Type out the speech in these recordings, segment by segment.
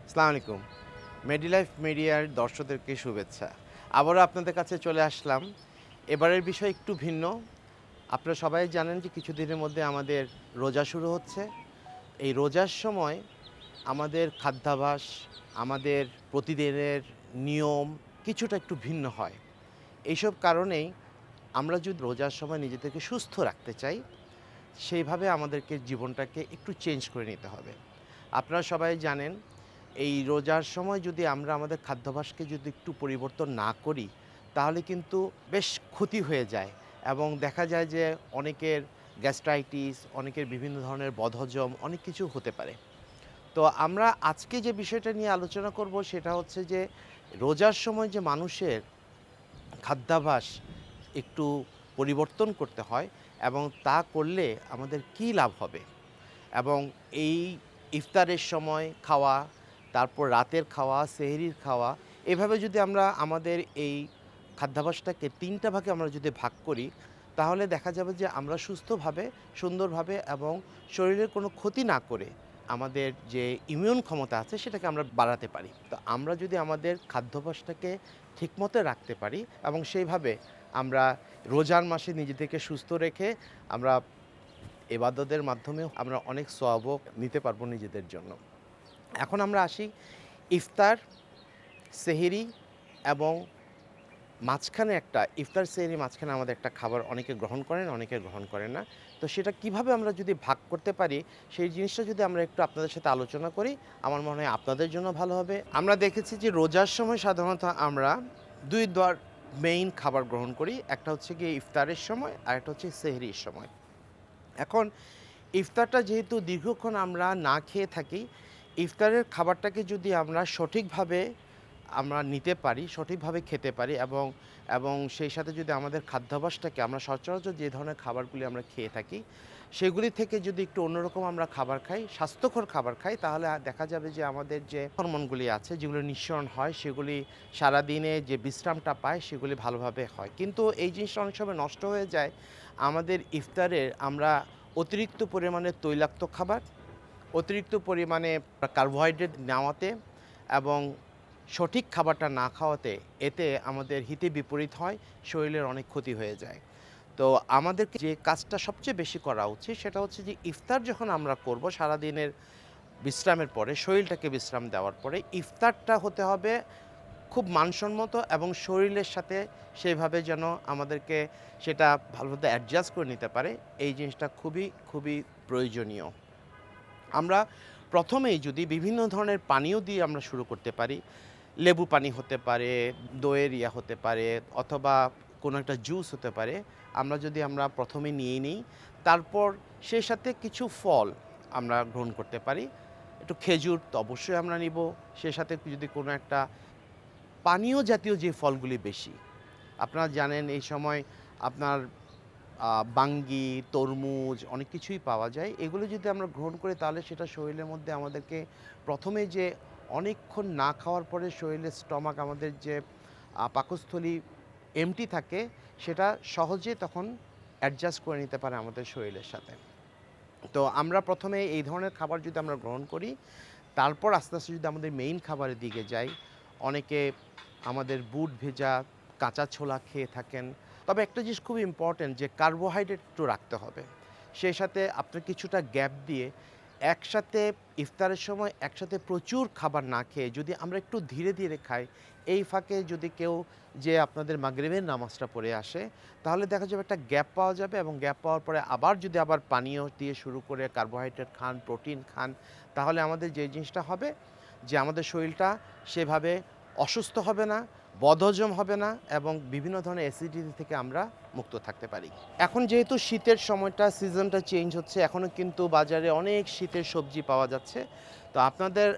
আসসালামু আলাইকুম। মেডিলাইফ মিডিয়ার দর্শকদেরকে শুভেচ্ছা। আবারও আপনাদের কাছে চলে আসলাম। এবারের বিষয় একটু ভিন্ন। আপনারা সবাই জানেন যে কিছুদিনের মধ্যে আমাদের রোজা শুরু হচ্ছে। এই রোজার সময় আমাদের খাদ্যাভ্যাস, আমাদের প্রতিদিনের নিয়ম কিছুটা একটু ভিন্ন হয়। এইসব কারণেই আমরা যদি রোজার সময় নিজেদেরকে সুস্থ রাখতে চাই, সেইভাবে আমাদেরকে জীবনটাকে একটু চেঞ্জ করে নিতে হবে। আপনারা সবাই জানেন এই রোজার সময় যদি আমরা আমাদের খাদ্যাভ্যাসকে যদি একটু পরিবর্তন না করি, তাহলে কিন্তু বেশ ক্ষতি হয়ে যায় এবং দেখা যায় যে অনেকের গ্যাস্ট্রাইটিস, অনেকের বিভিন্ন ধরনের বদহজম অনেক কিছু হতে পারে। তো আমরা আজকে যে বিষয়টা নিয়ে আলোচনা করব সেটা হচ্ছে যে রোজার সময় যে মানুষের খাদ্যাভ্যাস একটু পরিবর্তন করতে হয় এবং তা করলে আমাদের কী লাভ হবে? এবং এই ইফতারের সময় খাওয়া, তারপর রাতের খাওয়া, সেহরির খাওয়া, এভাবে যদি আমরা আমাদের এই খাদ্যাভ্যাসটাকে ৩ টা ভাগে আমরা যদি ভাগ করি, তাহলে দেখা যাবে যে আমরা সুস্থভাবে, সুন্দরভাবে এবং শরীরের কোনো ক্ষতি না করে আমাদের যে ইমিউন ক্ষমতা আছে সেটাকে আমরা বাড়াতে পারি। তো আমরা যদি আমাদের খাদ্যাভ্যাসটাকে ঠিকমতো রাখতে পারি এবং সেইভাবে আমরা রোজার মাসে নিজেদেরকে সুস্থ রেখে আমরা ইবাদতের মাধ্যমেও আমরা অনেক সওয়াবও নিতে পারবো নিজেদের জন্য। এখন আমরা আসি ইফতার, সেহরি এবং মাঝখানে একটা ইফতার, সেহরি মাঝখানে আমাদের একটা খাবার অনেকে গ্রহণ করেন, অনেকে গ্রহণ করেন না। তো সেটা কিভাবে আমরা যদি ভাগ করতে পারি, সেই জিনিসটা যদি আমরা একটু আপনাদের সাথে আলোচনা করি, আমার মনে হয় আপনাদের জন্য ভালো হবে। আমরা দেখেছি যে রোজার সময় সাধারণত আমরা ২ দর মেইন খাবার গ্রহণ করি। একটা হচ্ছে গিয়ে ইফতারের সময়, আরেকটা হচ্ছে সেহরির সময়। এখন ইফতারটা যেহেতু দীর্ঘক্ষণ আমরা না খেয়ে থাকি, ইফতারের খাবারটাকে যদি আমরা সঠিকভাবে আমরা নিতে পারি, সঠিকভাবে খেতে পারি এবং সেই সাথে যদি আমাদের খাদ্যাভ্যাসটাকে আমরা সচরাচর যে ধরনের খাবারগুলি আমরা খেয়ে থাকি, সেগুলি থেকে যদি একটু অন্যরকম আমরা খাবার খাই, স্বাস্থ্যকর খাবার খাই, তাহলে দেখা যাবে যে আমাদের যে হরমোনগুলি আছে, যেগুলো নিঃসরণ হয়, সেগুলি সারাদিনে যে বিশ্রামটা পায়, সেগুলি ভালোভাবে হয়। কিন্তু এই জিনিসটা অনেক সময় নষ্ট হয়ে যায় আমাদের ইফতারের আমরা অতিরিক্ত পরিমাণে তৈলাক্ত খাবার, অতিরিক্ত পরিমাণে কার্বোহাইড্রেট নেওয়াতে এবং সঠিক খাবারটা না খাওয়াতে এতে আমাদের হিতে বিপরীত হয়, শরীরের অনেক ক্ষতি হয়ে যায়। তো আমাদেরকে যে কাজটা সবচেয়ে বেশি করা উচিত সেটা হচ্ছে যে ইফতার যখন আমরা করব সারাদিনের বিশ্রামের পরে, শরীরটাকে বিশ্রাম দেওয়ার পরে ইফতারটা হতে হবে খুব মানসম্মত এবং শরীরের সাথে সেইভাবে যেন আমাদেরকে সেটা ভালোভাবে অ্যাডজাস্ট করে নিতে পারে, এই জিনিসটা খুবই, খুবই প্রয়োজনীয়। আমরা প্রথমেই যদি বিভিন্ন ধরনের পানীয় দিয়ে আমরা শুরু করতে পারি, লেবু পানি হতে পারে, দইয়ের হতে পারে অথবা কোনো একটা জুস হতে পারে। আমরা প্রথমে নিয়ে নিই, তারপর সেই সাথে কিছু ফল আমরা গ্রহণ করতে পারি। একটু খেজুর তো অবশ্যই আমরা নিবো। সেই সাথে যদি কোনো একটা পানীয় জাতীয় যে ফলগুলি বেশি, আপনারা জানেন এই সময় আপনার বাঙ্গি, তরমুজ অনেক কিছুই পাওয়া যায়। এগুলো যদি আমরা গ্রহণ করি তাহলে সেটা শরীরের মধ্যে আমাদেরকে প্রথমে যে অনেকক্ষণ না খাওয়ার পরে শরীরের স্টমাক আমাদের যে পাকস্থলী এমপ্টি থাকে সেটা সহজে তখন অ্যাডজাস্ট করে নিতে পারে আমাদের শরীরের সাথে। তো আমরা প্রথমে এই ধরনের খাবার যদি আমরা গ্রহণ করি, তারপর আস্তে, আস্তে যদি আমাদের মেইন খাবারের দিকে যাই, অনেকে আমাদের বুট ভেজা কাঁচা ছোলা খেয়ে থাকেন। তবে একটা জিনিস খুব ইম্পর্টেন্ট যে কার্বোহাইড্রেট একটু রাখতে হবে। সেই সাথে আপনার কিছুটা গ্যাপ দিয়ে একসাথে ইফতারের সময় একসাথে প্রচুর খাবার না খেয়ে যদি আমরা একটু ধীরে, ধীরে খাই, এই ফাঁকে যদি কেউ যে আপনাদের মাগরিবের নামাজটা পড়ে আসে, তাহলে দেখা যাবে একটা গ্যাপ পাওয়া যাবে এবং গ্যাপ পাওয়ার পরে আবার পানীয় দিয়ে শুরু করে কার্বোহাইড্রেট খান, প্রোটিন খান, তাহলে আমাদের যে জিনিসটা হবে যে আমাদের শরীরটা সেভাবে অসুস্থ হবে না, বদহজম হবে না এবং বিভিন্ন ধরনের অ্যাসিডিটি থেকে আমরা মুক্ত থাকতে পারি। এখন যেহেতু শীতের সময়টা সিজনটা চেঞ্জ হচ্ছে, এখনও কিন্তু বাজারে অনেক শীতের সবজি পাওয়া যাচ্ছে। তো আপনাদের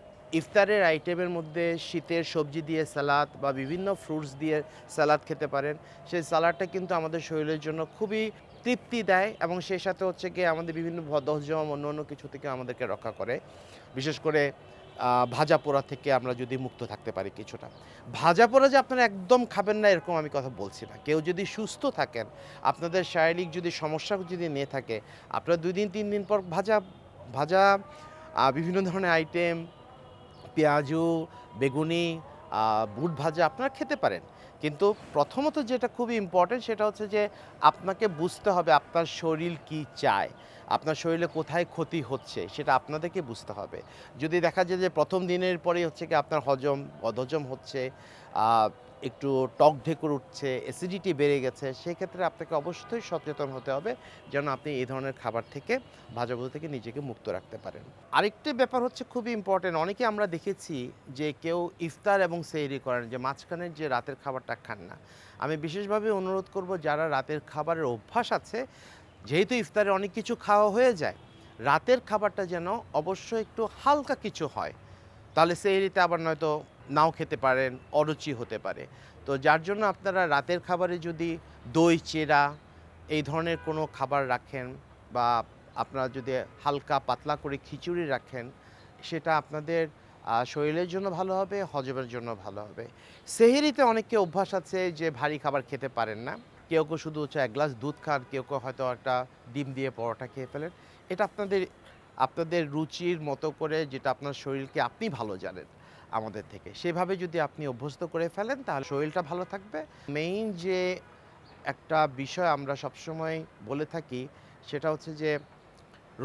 ইফতারের আইটেমের মধ্যে শীতের সবজি দিয়ে সালাদ বা বিভিন্ন ফ্রুটস দিয়ে সালাদ খেতে পারেন। সেই সালাডটা কিন্তু আমাদের শরীরের জন্য খুবই তৃপ্তি দেয় এবং সেই সাথে হচ্ছে গিয়ে আমাদের বিভিন্ন বদহজম অন্য কিছু থেকে আমাদেরকে রক্ষা করে। বিশেষ করে ভাজা পোড়া থেকে আমরা যদি মুক্ত থাকতে পারি কিছুটা। ভাজা পোড়া যে আপনারা একদম খাবেন না এরকম আমি কথা বলছি না। কেউ যদি সুস্থ থাকেন, আপনাদের শারীরিক যদি সমস্যা যদি নিয়ে থাকে, আপনারা ২ দিন ৩ দিন পর ভাজা ভাজা বিভিন্ন ধরনের আইটেম পেঁয়াজু, বেগুনি, বুট ভাজা আপনারা খেতে পারেন। কিন্তু প্রথমত যেটা খুবই ইম্পোর্টেন্ট সেটা হচ্ছে যে আপনাকে বুঝতে হবে আপনার শরীর কি চায়। আপনার শরীরে কোথায় ক্ষতি হচ্ছে সেটা আপনাদেরকে বুঝতে হবে। যদি দেখা যায় যে ১ম দিনের পরেই হচ্ছে গিয়ে আপনার হজম, বদহজম হচ্ছে, আ একটু টক ঢেকুর উঠছে, অ্যাসিডিটি বেড়ে গেছে, সেক্ষেত্রে আপনাকে অবশ্যই সচেতন হতে হবে যেন আপনি এই ধরনের খাবার থেকে, ভাজাভুজি থেকে নিজেকে মুক্ত রাখতে পারেন। আরেকটি ব্যাপার হচ্ছে খুবই ইম্পোর্টেন্ট। অনেকে আমরা দেখেছি যে কেউ ইফতার এবং সেহরি করেন যে মাঝখানের যে রাতের খাবারটা খান না। আমি বিশেষভাবে অনুরোধ করব যারা রাতের খাবারের অভ্যাস আছে, যেহেতু ইফতারে অনেক কিছু খাওয়া হয়ে যায়, রাতের খাবারটা যেন অবশ্যই একটু হালকা কিছু হয়। তাহলে সেহরিতে আবার নয়তো নাও খেতে পারেন, অরুচি হতে পারে। তো যার জন্য আপনারা রাতের খাবারে যদি দই চিড়া এই ধরনের কোনো খাবার রাখেন বা আপনারা যদি হালকা পাতলা করে খিচুড়ি রাখেন, সেটা আপনাদের শরীরের জন্য ভালো হবে, হজমের জন্য ভালো হবে। সেহরিতে অনেকে অভ্যাস আছে যে ভারী খাবার খেতে পারেন না। কেউ শুধু হচ্ছে ১ গ্লাস দুধ খান, কেউ হয়তো একটা ডিম দিয়ে পরোটা খেয়ে ফেলেন। এটা আপনাদের আপনাদের রুচির মতো করে যেটা আপনার শরীরকে আপনি ভালো জানেন আমাদের থেকে। সেভাবে যদি আপনি অভ্যস্ত করে ফেলেন তাহলে শরীরটা ভালো থাকবে। মেইন যে একটা বিষয় আমরা সবসময় বলে থাকি সেটা হচ্ছে যে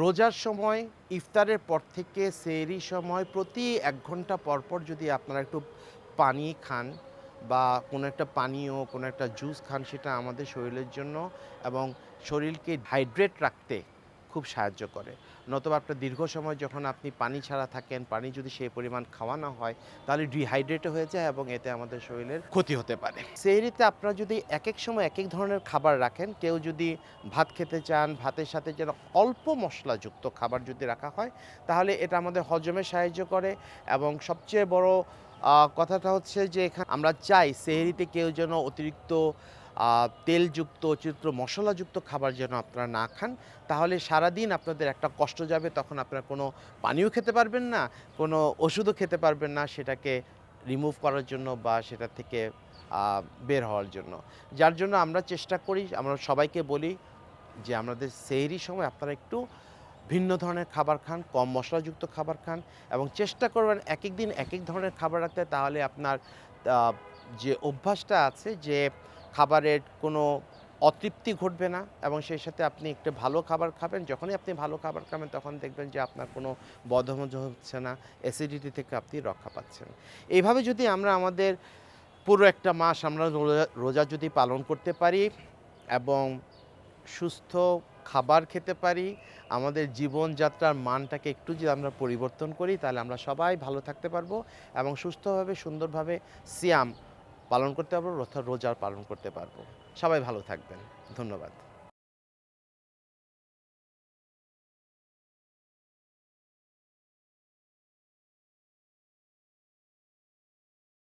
রোজার সময় ইফতারের পর থেকে সেহরির সময় প্রতি ১ ঘন্টা পর যদি আপনারা একটু পানি খান বা কোনো একটা পানীয়, কোনো একটা জুস খান সেটা আমাদের শরীরের জন্য এবং শরীরকে হাইড্রেট রাখতে খুব সাহায্য করে। নতুবা আপনার দীর্ঘ সময় যখন আপনি পানি ছাড়া থাকেন, পানি যদি সেই পরিমাণ খাওয়া না হয় তাহলে ডিহাইড্রেট হয়ে যায় এবং এতে আমাদের শরীরের ক্ষতি হতে পারে। সেহরিতে আপনারা যদি একেক সময় একেক ধরনের খাবার রাখেন, কেউ যদি ভাত খেতে চান, ভাতের সাথে যেন অল্প মশলাযুক্ত খাবার যদি রাখা হয়, তাহলে এটা আমাদের হজমে সাহায্য করে এবং সবচেয়ে বড় কথাটা হচ্ছে যে আমরা চাই সেহরিতে কেউ যেন অতিরিক্ত তেলযুক্ত, অতিরিক্ত মশলাযুক্ত খাবার যেন আপনারা না খান। তাহলে সারাদিন আপনাদের একটা কষ্ট যাবে, তখন আপনারা কোনো পানিও খেতে পারবেন না, কোনো ওষুধও খেতে পারবেন না সেটাকে রিমুভ করার জন্য বা সেটা থেকে বের হওয়ার জন্য। যার জন্য আমরা চেষ্টা করি, আমরা সবাইকে বলি যে আমাদের সেহরির সময় আপনারা একটু ভিন্ন ধরনের খাবার খান, কম মশলাযুক্ত খাবার খান এবং চেষ্টা করবেন একেক দিন একেক ধরনের খাবার রাখতে। তাহলে আপনার আ যে অভ্যাসটা আছে যে খাবারের কোনো অতৃপ্তি ঘটবে না এবং সেই সাথে আপনি একটু ভালো খাবার খাবেন। যখনই আপনি ভালো খাবার খাবেন তখন দেখবেন যে আপনার কোনো বদহজম হচ্ছে না, অ্যাসিডিটি থেকে আপনি রক্ষা পাচ্ছেন। এইভাবে যদি আমরা আমাদের পুরো একটা মাস আমরা রোজা যদি পালন করতে পারি এবং সুস্থ খাবার খেতে পারি, আমাদের জীবনযাত্রার মানটাকে একটু যদি আমরা পরিবর্তন করি, তাহলে আমরা সবাই ভালো থাকতে পারবো এবং সুস্থভাবে সুন্দরভাবে সিয়াম পালন করতে পারবো, অর্থাৎ রোজা পালন করতে পারবো। সবাই ভালো থাকবেন। ধন্যবাদ।